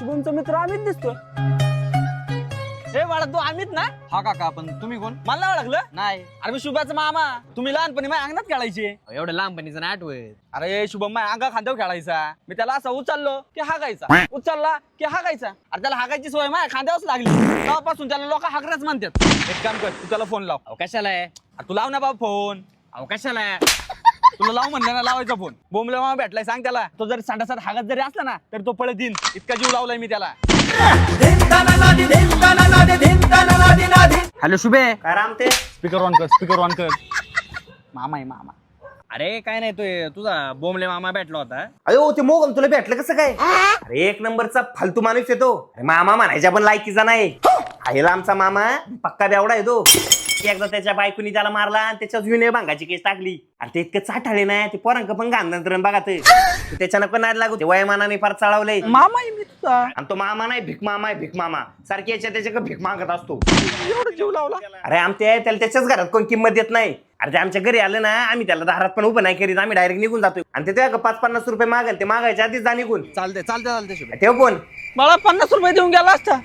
शुभमचा मित्र अमित दिसतोय. हे बाळा तू अमित ना? हा काका, पण तुम्ही कोण? मला ओळखलं? नाही. अरे मी शुभाचा मामा. तुम्ही लहानपणी माझ्या अंगणात खेळायचे. एवढं लहानपणीचं नाही आठवत. अरे शुभम माझ्या अंगा खांद्यावर खेळायचा. मी त्याला असं उचललो की हागायचा, उचलला की हागायचा. अरे त्याला हागायची सवय माझ्या खांद्यावरच लागली. तेव्हापासून त्याला लोक हाकराच म्हणतात. एक काम कर, तू त्याला फोन लाव. अहो कशाला आहे? अरे तू लाव ना बाबा फोन. अहो कशाला आहे? तुला लाव म्हणलं ना, लावायचा फोन. बोंबला मामा भेटलाय, सांग त्याला. तो जर संडासात हागत जरी असला ना तर तो पळत येईन. इतका जीव लावलाय मी त्याला. हॅलो शुभे. काय रामते? स्पीकर ऑन कर, स्पीकर ऑन कर. मामा आहे मामा. अरे काय नाही, तुझा बोंबले मामा भेटला होता. अयो ते मोगम तुला भेटलं कसं काय? अरे एक नंबरचा फालतू माणूस येतो. मामा म्हणायच्या पण लायकीचा नाही. आहे आमचा मामा, पक्का बेवडा आहे तो. एकदा त्याच्या बायकोनी त्याला मारला आणि त्याच्याच विनय भांगाची केस टाकली. आणि ते इतकं चाटाळे नाही, ते पोरांक पण गांधन बघा ते. त्याच्यानं पण नाही लागू, वयमानाने फार चढवलंय. मामा आहे मी तुझा. आणि तो मामा नाही, भीक मामा आहे, भीक मामा. सारखी याच्या त्याच्या भीक मागत असतो. एवढं जीव लावला. अरे आमच्या त्याला त्याच्याच घरात कोण किंमत देत नाही. अरे ते आमच्या घरी आलं ना, आम्ही त्याला दारात पण उभं नाही करीत, आम्ही डायरेक्ट निघून जातो. आणि ते 5-50 रुपये मागेल, ते मागायच्या आधीच जा निघून. चालते शुभे. ठेव फोन. मला 50 रुपये देऊन गेला असता.